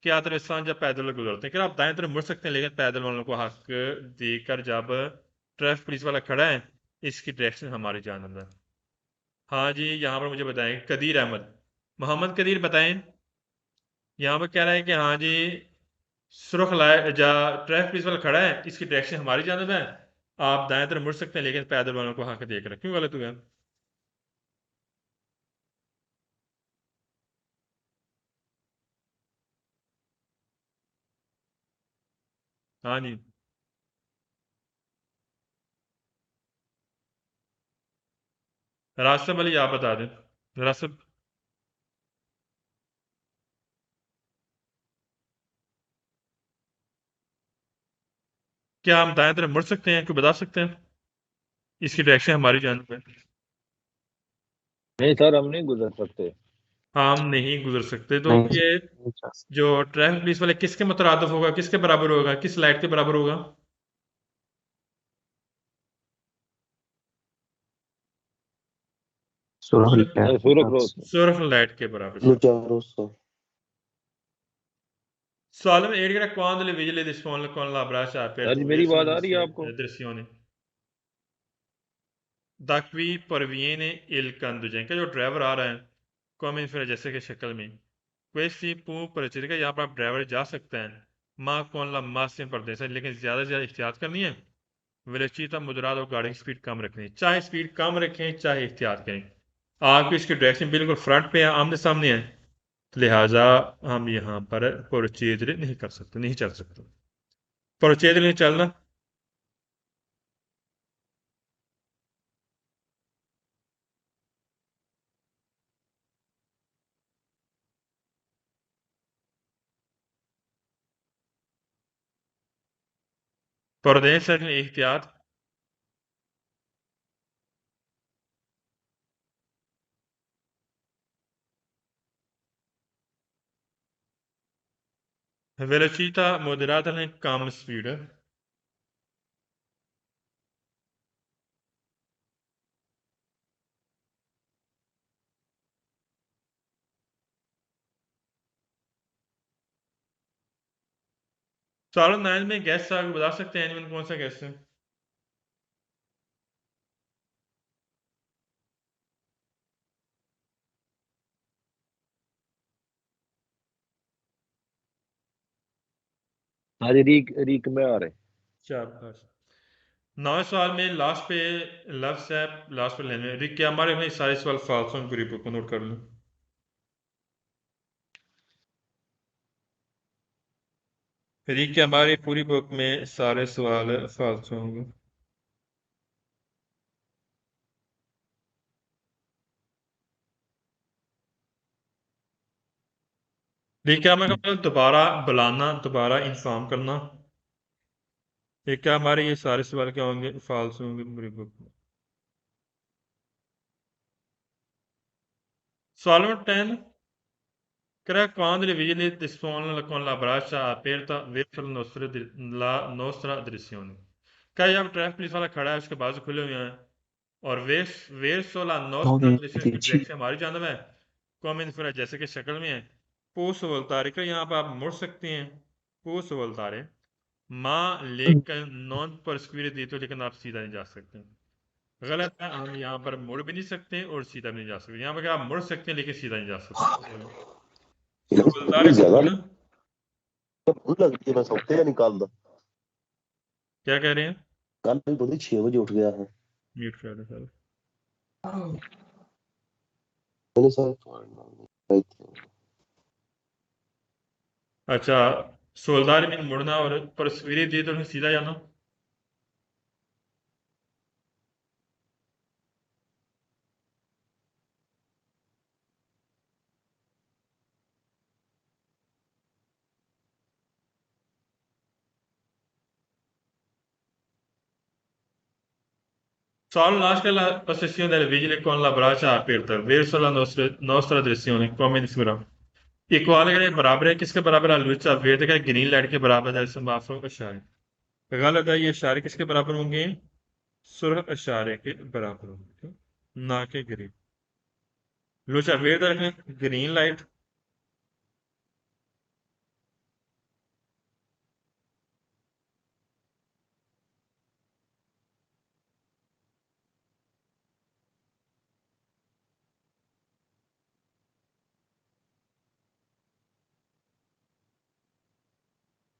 क्या attraversano जब पैदल गुजरते हैं, कि आप दाएं तरफ मुड़ सकते हैं लेकिन पैदल वालों को हक देकर जब ट्रैफिक पुलिस वाला खड़ा है, इसकी डायरेक्शन हमारी जानब है। हाँ जी, यहाँ पर मुझे बताएं कदीर अहमद, मोहम्मद कदीर बताएं। यहाँ पर कह रहा है कि हाँ जी सुरख लाए जा ट्रैफिक पुलिस वाला खड़ा है, इसकी डायरेक्शन हमारी जानब है, आप दाएं तरफ मुड़ सकते हैं लेकिन पैदल वालों को हक देख रहे, क्यों गलत हुआ। हाँ जी, रास्ते वाली आप बता दें रास्ते। क्या हम दाएं तरफ मुड़ सकते हैं, क्यों बता सकते हैं, इसकी डायरेक्शन हमारी जानब है। नहीं सर, हम नहीं गुजर सकते। हम नहीं गुजर सकते, तो नहीं ये नहीं जा सकते। जो ट्रैफिक पुलिस वाले किसके मुतरादिफ होगा, किसके बराबर होगा, किस लाइट के बराबर होगा, सुरह सुरख लैट के सुरख पास रोज। से सुरख लाइट के बराबर। लुचा रोसा। Solamente era quando le vigili dispongono con la braccia sir aperta जी, मेरी verso la बात आ रही है आपको? direzione da qui proviene il conducente, का जो ड्राइवर आ रहा है कॉमन फिर जैसे कि शक्ल में questi può procedere का यहाँ पर आप ड्राइवर जा सकते हैं माँ कौन ला मास्क पर से, लेकिन ज़्यादा से ज़्यादा एहतियात करनी है। वेलोसिटी मुद्रात और गाड़ी की स्पीड कम रखनी है, चाहे स्पीड कम रखें चाहे एहतियात करें। आपकी इसकी डायरेक्शन बिल्कुल फ्रंट पे है, आमने सामने है, लिहाजा हम यहाँ पर प्रोसीजर नहीं कर सकते, नहीं चल सकते। प्रोसीजर नहीं चलना। प्रोडेंस एहतियात velocità moderata nel cam speed। सवाल 9 में गैस आप बता सकते हैं एनिमल कौन सा गैस है। हाँ जी, रीक रीक में आ रहे। शाबाश। 9 सवाल में लास्ट पे लफ्ज है, लास्ट पे लेने रिक क्या हमारे भाई सारे सवाल फालतू हैं, पूरी बुक को नोट कर लो। री कि हमारी पूरी बुक में सारे सवाल फालतू होंगे। री क्या मैं मतलब दोबारा बुलाना, दोबारा इन्फॉर्म करना। ये क्या हमारे ये सारे सवाल क्या होंगे, फालतू होंगे पूरी बुक में। सवाल number 10, crea quando le vigili dispongono con la braccia aperta verso la nostra direzione। क्या जब ट्रैफिक पुलिस वाला खड़ा है, उसके बाजू खुले हुए हैं और verso la nostra direzione, उसकी डायरेक्शन हमारी जानब है, come in fuori, जैसे कि शक्ल में है। posso voltare, क्या यहाँ पर आप मुड़ सकते हैं, posso voltare ma लेकिन non perseguire dito, लेकिन आप सीधा नहीं जा सकते। गलत है, हम यहाँ पर मुड़ भी नहीं सकते और सीधा भी नहीं जा सकते। यहाँ पर क्या आप मुड़ सकते हैं लेकिन सीधा नहीं जा सकते। समझदार है ज्यादा ना? भूख लगती है, मैं सोते या निकाल दो। क्या कह रहे हैं? कल भी बोली 6 बजे उठ गया है म्यूट कर दो सर। मैंने सर। अच्छा, सोलदार में मुड़ना और पर तस्वीरें दी तो सीधा जाना। Solo nasce la possessione del vigile con la braccia aperta verso la nostra direzione, come in figura। Equal के बराबर है, किसके बराबर है? लुचा वेद का ग्रीन लाइट के बराबर है, समाफों का इशारे। गलत है, ये इशारे किसके बराबर होंगे? सुरह इशारे के बराबर होंगे, ना के ग्रीन। लुचा वेद रखें ग्रीन लाइट।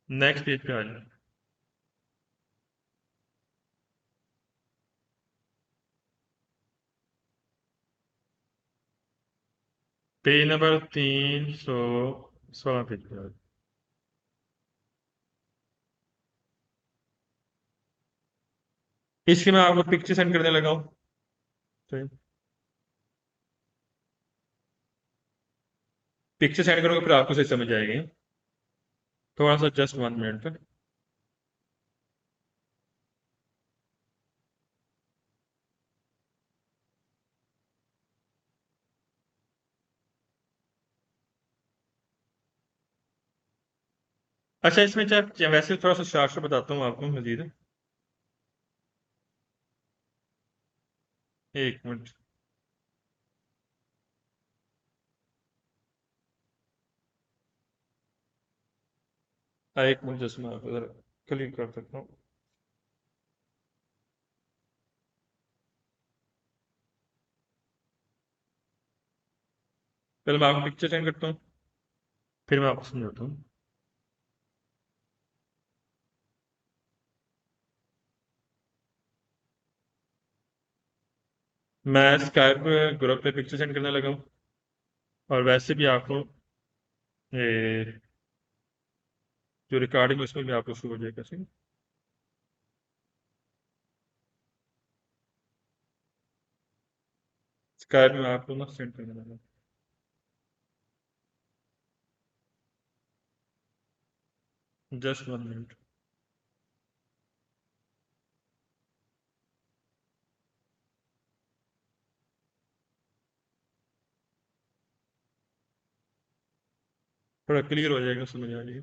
नेक्स्ट पेज पे आ जाए। पेज नंबर 316 पेज पे आ जाए। इसकी मैं आपको पिक्चर सेंड करने लगा हूँ, तो पिक्चर सेंड करोगे फिर आपको सही समझ आएगी। थोड़ा सा जस्ट 1 मिनट। अच्छा, इसमें चाहे वैसे थोड़ा सा शास्त्र बताता हूँ आपको मजीद। 1 मिनट। हाँ, 1 मिनट, जस्ट मैं आपको जरा क्लिक कर सकता हूँ। पहले मैं आपको पिक्चर सेंड करता हूँ, फिर मैं आपको समझाता हूँ। मैं स्काइप ग्रुप पे पिक्चर सेंड करने लगा हूँ, और वैसे भी आपको ये जो रिकॉर्डिंग है उसमें भी आपको शो हो जाएगा, ठीक है? स्काइप में आपको ना सेंड करने लगा। Just 1 minute. थोड़ा क्लियर हो जाएगा, समझ आ जाएगी।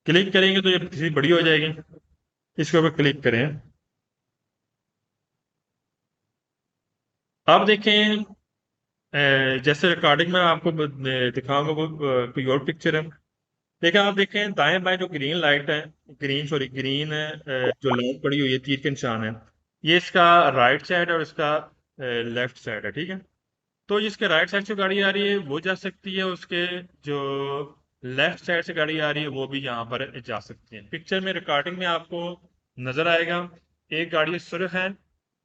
क्लिक करेंगे तो ये किसी बड़ी हो जाएगी, इसके ऊपर क्लिक करें। अब देखें, जैसे रिकॉर्डिंग में आपको दिखाऊंगा वो कोई और पिक्चर है। देखिए, आप देखें दाएं बाएं जो ग्रीन लाइट है, ग्रीन जो लाइट पड़ी हुई है, तीर के निशान है, ये इसका राइट साइड और इसका लेफ्ट साइड है, ठीक है? तो जिसके राइट साइड से गाड़ी आ रही है वो जा सकती है, उसके जो लेफ्ट साइड से गाड़ी आ रही है वो भी यहाँ पर जा सकती है। पिक्चर में रिकॉर्डिंग में आपको नजर आएगा एक गाड़ी सुरख है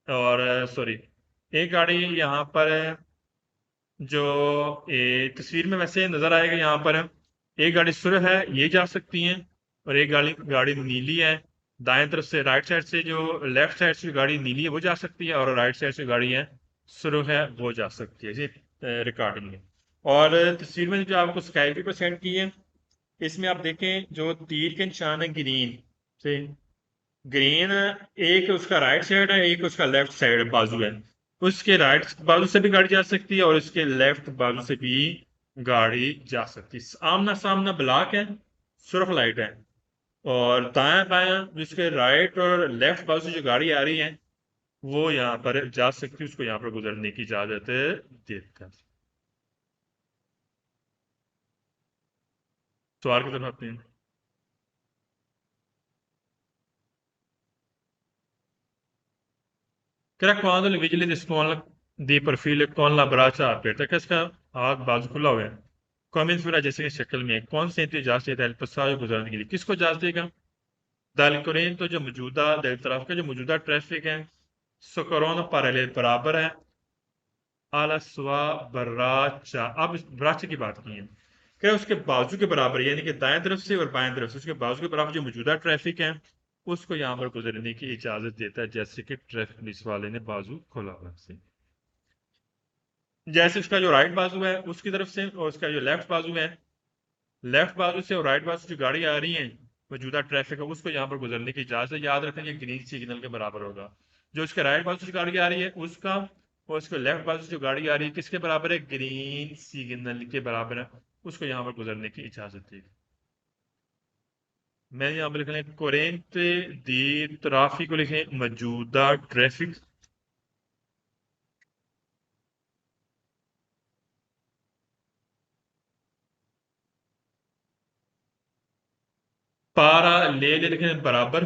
और सॉरी एक गाड़ी यहाँ पर जो तस्वीर में वैसे नजर आएगा यहाँ पर एक गाड़ी सुरख है, ये जा सकती है, और एक गाड़ी गाड़ी नीली है। दाएं तरफ से राइट साइड से जो लेफ्ट साइड से गाड़ी नीली है वो जा सकती है, और राइट साइड से गाड़ी है सुरख है वो जा सकती है। ये रिकॉर्डिंग है। और तस्वीर में जो आपको स्काई भी सेंड की है, इसमें आप देखें जो तीर के निशान है ग्रीन से, ग्रीन एक उसका राइट साइड है, एक उसका लेफ्ट साइड बाजू है। उसके राइट बाजू से भी गाड़ी जा सकती है और उसके लेफ्ट बाजू से भी गाड़ी जा सकती है। आमना सामना ब्लॉक है, सुर्ख लाइट है, और दायां बायां जिसके राइट और लेफ्ट बाजू से जो गाड़ी आ रही है वो यहाँ पर जा सकती है, उसको यहाँ पर गुजरने की इजाजत देता है। सवाल की तरफ आते हैं। Quando le vigili dispongono di profili con la braccia aperta, que इसका हाथ बाजू खुला हुआ है, कॉमेंस फिर जैसे कि शक्ल में है, कौन सी एंट्री इजाजत देता है पसाज गुजरने के लिए, किसको इजाजत देगा? दाल कुरैन तो जो मौजूदा दाल तरफ का जो मौजूदा ट्रैफिक है सुकरोन पैरेलल बराबर है आला सुवा बराचा। अब इस बराचा की बात की है, क्या उसके बाजू के बराबर, यानी कि दाएं तरफ से और बाएं तरफ से उसके बाजू के बराबर जो मौजूदा ट्रैफिक है उसको यहाँ पर गुजरने की इजाजत देता है, जैसे कि ट्रैफिक पुलिस वाले ने बाजू खोला हुआ है। जैसे उसका जो राइट बाजू है उसकी तरफ से और उसका जो लेफ्ट बाजू है, लेफ्ट बाजू से और राइट बाजू से जो गाड़ी आ रही है मौजूदा ट्रैफिक है उसको यहाँ पर गुजरने की इजाजत है। याद रखें ये ग्रीन सिग्नल के बराबर होगा। जो उसके राइट बाजू से गाड़ी आ रही है उसका, और उसके लेफ्ट बाजू से जो गाड़ी आ रही है किसके बराबर है? ग्रीन सिग्नल के बराबर है, उसको यहाँ पर गुजरने की इजाजत है। मैं यहाँ पर लिख लें कोरेंट दी ट्राफिक को लिखें मौजूदा ट्रैफिक, पारा ले लिखें बराबर,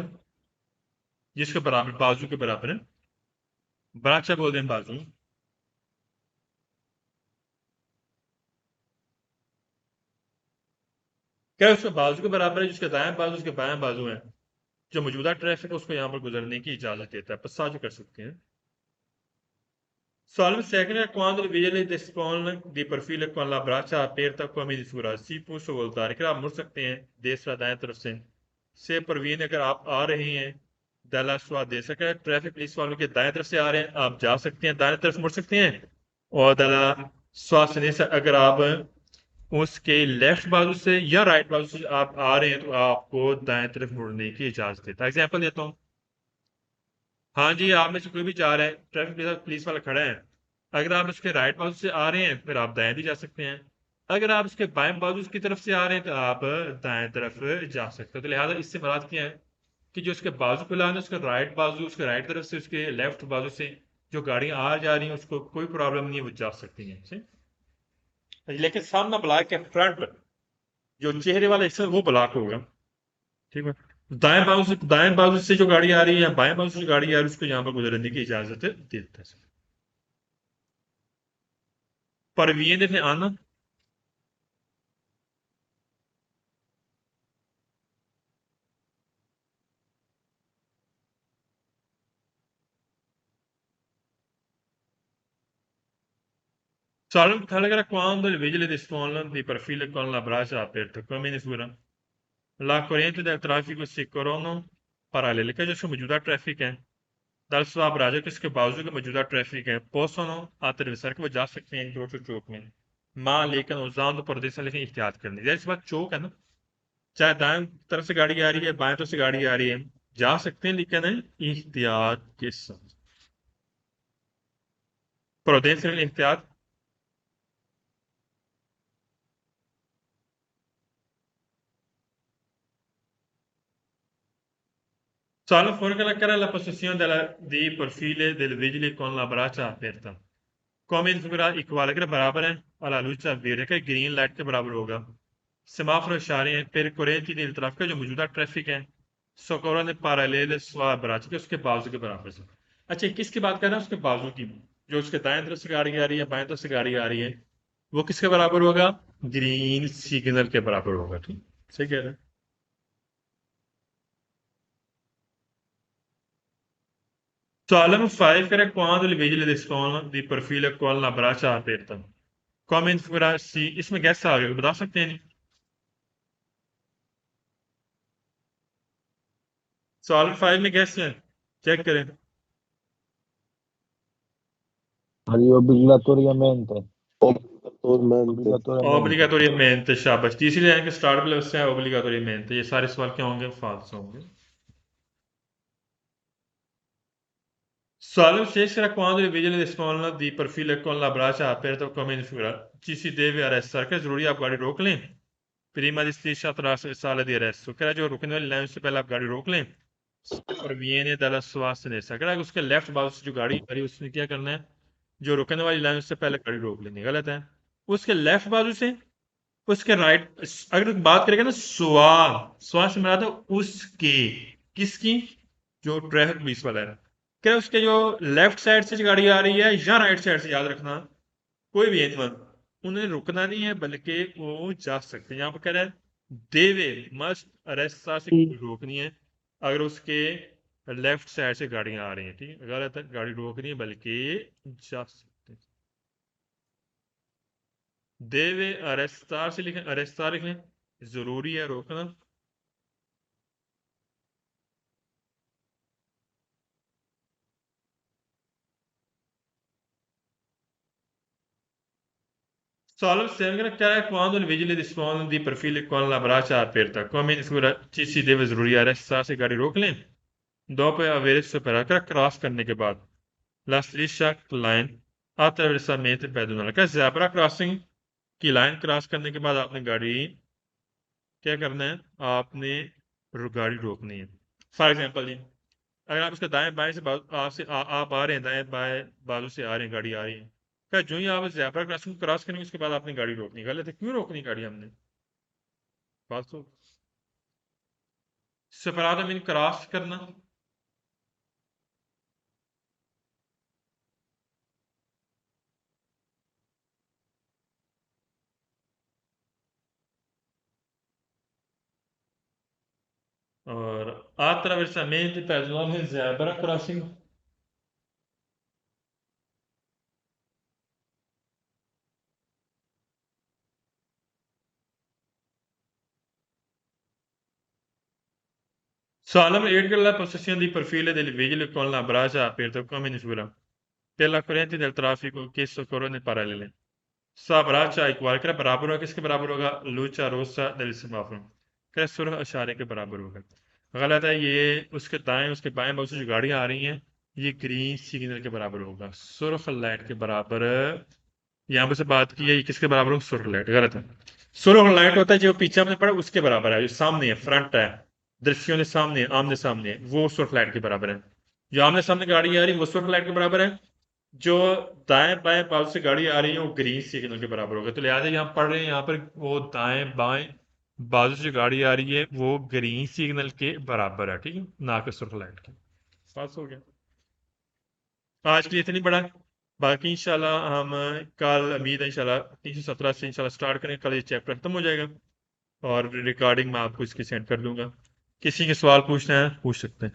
जिसके बराबर बाजू के बराबर है, बराचा बोल दें बाजू। क्या उसके बाजू के बराबर है, जिसके दाएं बाजू उसके बाएं बाजू है, जो मौजूदा ट्रैफिक है उसको यहाँ पर गुजरने की इजाजत देता है, पसाज कर सकते हैं। Salve secondo quando il vigile dispone di profilo con la braccia aperta come di sura सी पुश बोलता है कि आप मुड़ सकते हैं देसरा दाएं तरफ से परवीन अगर आप आ रहे हैं दला स्वाद दे सके ट्रैफिक पुलिस वालों के दाएं तरफ से आ रहे हैं आप जा सकते हैं, दाएं तरफ मुड़ सकते हैं। और दला स्वाद से अगर आप उसके लेफ्ट बाजू से या राइट बाजू से आप आ रहे हैं तो आपको दाएं तरफ मुड़ने की इजाजत देता है। एग्जाम्पल देता हूँ, हाँ जी आप में से कोई भी जा रहा है, ट्रैफिक पुलिस वाला खड़ा है, अगर आप उसके राइट बाजू से आ रहे हैं फिर आप दाएं भी जा सकते हैं, अगर आप उसके बाएं बाजू की तरफ से आ रहे हैं तो आप दाएं तरफ जा सकते हो। तो लिहाजा इससे मुराद क्या है कि जो उसके बाजू पे लाना उसके राइट बाजू उसके राइट तरफ से उसके लेफ्ट बाजू से जो गाड़ियां आ जा रही हैं उसको कोई प्रॉब्लम नहीं है, वो जा सकती हैं। लेकिन सामना ब्लॉक है, फ्रंट जो चेहरे वाला हिस्सा है, वो ब्लॉक होगा। ठीक है, दाएं बाजू से जो गाड़ी आ रही है या बाएं बाजू से जो गाड़ी आ रही है उसको यहाँ पर गुजरने की इजाजत देता है। परवीन ने आना Salve, Telegram quando il vigile dispone di profili con la braccia aperta, come misura la corrente del traffico si corrono parallele, का जो उसका मौजूदा ट्रैफिक है दल स्वाब राजा के इसके बावजूद के मौजूदा ट्रैफिक है पोसोनो attraversare के वो जा सकते हैं चौक से चौक में माँ लेकिन उजान प्रदेश से लेकिन एहतियात करनी जैसे इस बात चौक है ना, चाहे दाएं तरफ से गाड़ी आ रही है बाएं तरफ से गाड़ी आ रही है जा सकते हैं लेकिन एहतियात के साथ। प्रदेश से एहतियात Solo fuorché la possessione di profili del vigile con la braccia aperta come figura equal के बराबर है अला लूचा वेर का ग्रीन लाइट के बराबर होगा। सेमाफोर इशारे हैं फिर कुरैन की तरफ का जो मौजूदा ट्रैफिक है सोकोरा ने पैरेलल स्वा बराच के उसके बाजू के बराबर से। अच्छा किसकी बात कर रहे हैं? उसके बाजू की, जो उसके दाएं तरफ से गाड़ी आ रही है बाएं तरफ से गाड़ी आ रही है वो किसके बराबर होगा? ग्रीन सिग्नल के बराबर होगा। ठीक सही कह रहे हैं। Column 5 era quando il vigile di scuola di perfil con la braccia aperta. Come figura C, इसमें गैस आ गया बता सकते हैं? सॉल्व 5 में गैस है, चेक करें। Obbligatoriamente. Obbligatoriamente. Obbligatoriamente. Obbligatoriamente, शाबाश। तीसरी लाइन के स्टार्ट में उससे है obbligatoriamente। ये सारे सवाल क्या होंगे? फाल्स होंगे। Solve 6 era quando il vigile di scuola di perfil con la braccia aperta come in figura. Ci si deve arrestare, क्या जरूरी है आप गाड़ी रोक लें prima di striscia tra sala di arresto, क्या जो रुकने वाली लाइन से पहले आप गाड़ी रोक लें और viene dalla sua sinistra, क्या उसके लेफ्ट बाजू से जो गाड़ी आ रही है उसने क्या करना है, जो रुकने वाली लाइन से पहले गाड़ी रोक लेनी। गलत है। उसके लेफ्ट बाजू से उसके राइट, अगर बात करेंगे ना स्वा से मिला था उसके, किसकी? जो ट्रैफिक पुलिस वाला है, क्या उसके जो लेफ्ट साइड से गाड़ी आ रही है या राइट साइड से, याद रखना कोई भी एनिमल, उन्हें रुकना नहीं है बल्कि वो जा सकते हैं। यहाँ पर कह रहा है देवे मस्ट अरेस्ट से रोकनी है अगर उसके लेफ्ट साइड से गाड़ियां आ रही हैं, ठीक है। गलत है, गाड़ी रोकनी है बल्कि जा सकते हैं। देवे अरेस्तार से लिखें, अरेस्तार लिखें, जरूरी है रोकना। Solve 7 क्या है? Quando il vigile dispone di perfili con la braccia aperta, come in figura ci si deve जरूरी arrestare से गाड़ी रोक लें dopo aver superato, क्रॉस करने के बाद la striscia line attraversamento pedonale, क्या ज़ेब्रा क्रॉसिंग की लाइन क्रॉस करने के बाद आपने गाड़ी क्या करना है? आपने गाड़ी रोकनी है। फॉर एग्जाम्पल जी, अगर आप उसके दाएं बाएं से आपसे आप आ रहे हैं, दाएं बाएं बाजू से आ रहे हैं, गाड़ी आ रही है, क्या जो ही आप ज़ेब्रा क्रॉसिंग क्रॉस करेंगे उसके बाद आपने गाड़ी रोकनी। गलत है। क्यों रोकनी गाड़ी हमने? बात तो सेपराटा मीन क्रॉस करना। और attraversamento pedonale zebra crossing, Salem 8 la possessione di profili del vigile con la braccia aperta come in figura per la corrente del traffico che soccorrono parallele। सा braccia इक्वल कर बराबर होगा, किसके बराबर होगा? लूचा रोसा del semáforo, क्या सुरह इशारे के बराबर होगा। गलत है, ये उसके दाएं उसके बाएं बाजू से जो गाड़ियां आ रही हैं ये ग्रीन सिग्नल के बराबर होगा, सुर्ख लाइट के बराबर। यहाँ पर से बात की है ये किसके बराबर होगा? सुर्ख लाइट। गलत है। सुर्ख लाइट होता है जो पीछे हमने पढ़ा उसके बराबर है, जो सामने है, फ्रंट है, दृश्यों के सामने, आमने सामने, वो सुर्ख लाइट के बराबर है। जो आमने सामने गाड़ी आ रही है वो सुर्ख लाइट के बराबर है, जो दाएं बाएं बाजू से गाड़ी आ रही है वो ग्रीन सिग्नल के बराबर होगा। तो लिहाजा यहाँ पढ़ रहे हैं, यहाँ पर वो दाएं बाएं बाजू से गाड़ी आ रही है वो ग्रीन सिग्नल के बराबर है, ठीक है, ना कि सुर्ख लाइट के। पास हो गया। आज के लिए इतनी बड़ा। बाकी इंशाल्लाह हम कल, उम्मीद है इंशाल्लाह 317 से इंशाल्लाह स्टार्ट करें, कल ये चैप्टर खत्म हो जाएगा और रिकॉर्डिंग मैं आपको इसकी सेंड कर दूंगा। किसी के सवाल पूछना है पूछ सकते हैं।